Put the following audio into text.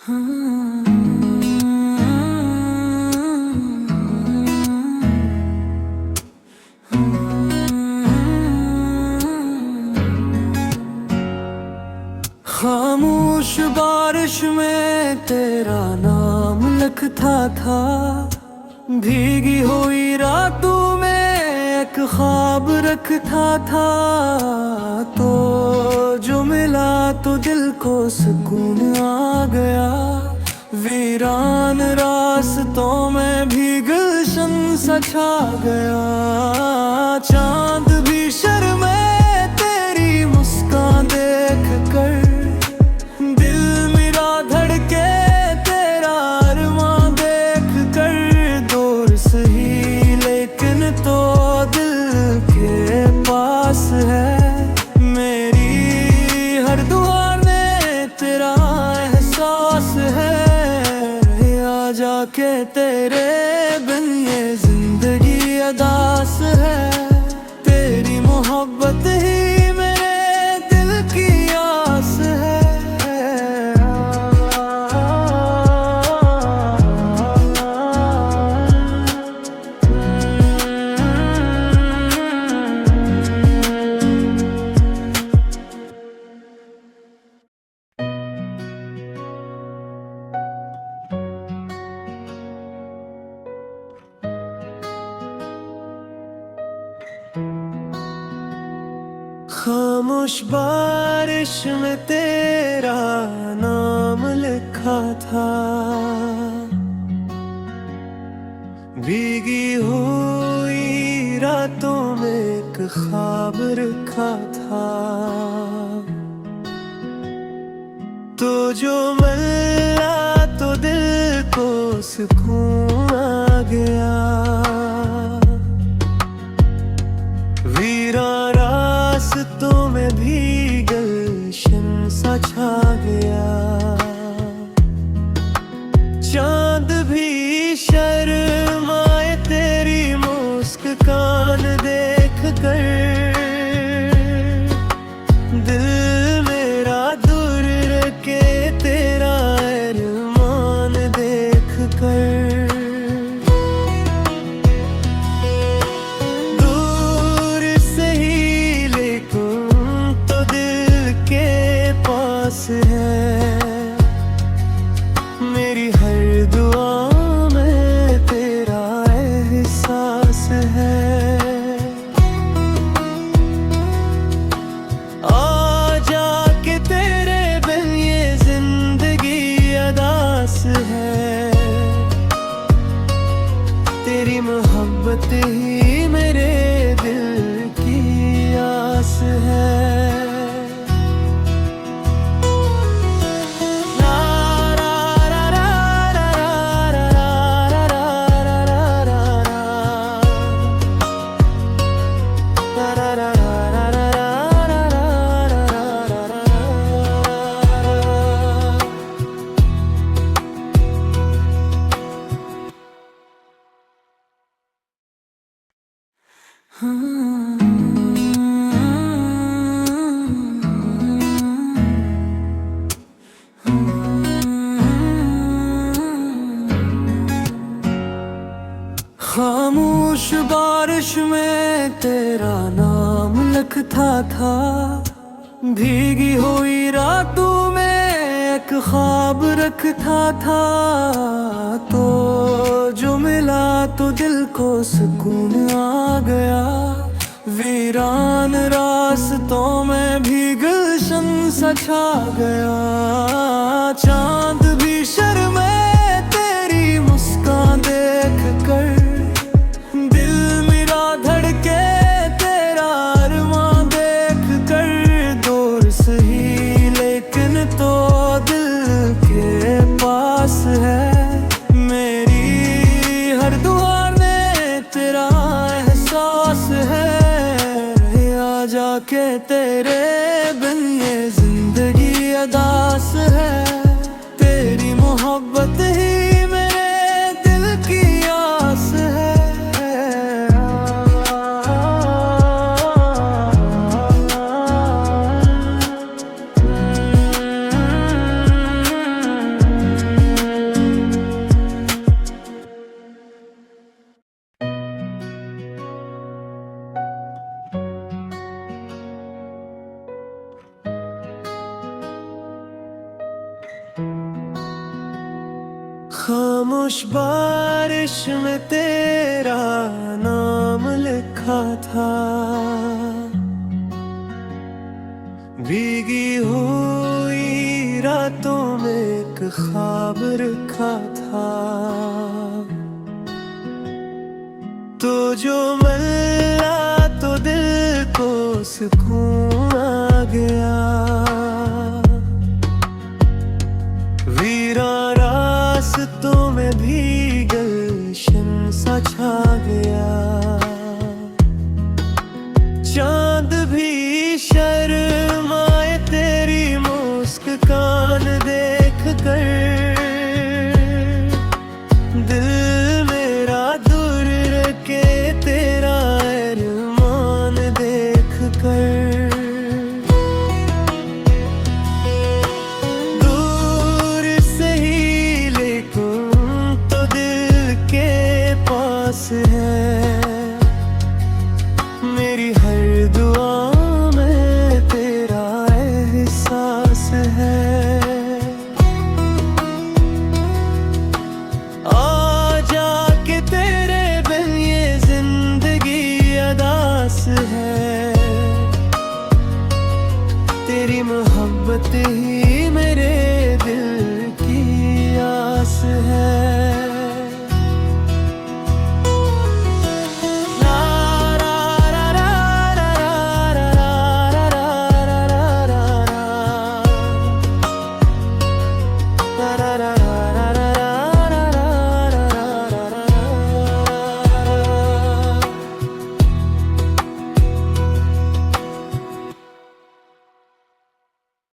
खामोश बारिश में तेरा नाम लिखता था, भीगी हुई रातों में एक ख्वाब रखता था। तो जो मिला तो दिल को सुकून आ गया, वीरान रास्तों में भी गुलशन सा छा गया। चांद भी शर्मे तेरी मुस्कान देख कर, दिल मेरा धड़के तेरा अरमां देख कर। दूर सही लेकिन तो दिल के पास है, मेरी हर दुआ में तेरा एहसास है। आ जाके तेरे बिन ये जिंदगी अदास है, तेरी मोहब्बत ही मेरे दिल की आस है। खामोश बारिश में तेरा नाम लिखा था, भीगी हुई रातों में एक ख्वाब रखा था। तो जो मिला तो दिल को सुकून आ गया, वीरान रास्तों में भी गुलशन सा छा गया। चांद भी शर्माए तेरी मुस्कान देख कर, दिल मेरा दूर रखे तेरा अरमान देख कर। है मेरी हर दुआ में तेरा एहसास है। आ जाके तेरे बिन ये जिंदगी अदास है, तेरी मोहब्बत ही मेरे दिल की आस है। खामोश बारिश में तेरा नाम लिखता था, भीगी हुई रातों में एक ख्वाब रखता था। तो जो मिला तो दिल को सुकून आ गया, वीरान रास्तों में भी गुलशन सा छा गया। चांद भी शर्मे तेरी मुस्कान देख कर, तो दिल के पास है, मेरी हर दुआ में तेरा एहसास है। आ जाके तेरे बिन ये जिंदगी अदास है, तेरी खामोश बारिश में तेरा नाम लिखा था, भीगी हुई रातों में एक ख्वाब रखा था। तो जो मिला तो दिल को सुकून आ गया, वीरान रास्तों में भी गुलशन सा छा गया। चांद भी शर्माए तेरी मुस्कान देख कर, दिल मेरा दूर के तेरा अरमान देख कर। दूर से ही लेकिन तो दिल के पास है, मेरी हर दुआ में तेरा एहसास है। आ जाके तेरे बिन ये जिंदगी अदास है, तेरी मोहब्बत ही मेरे दिल की आस है। Da da da da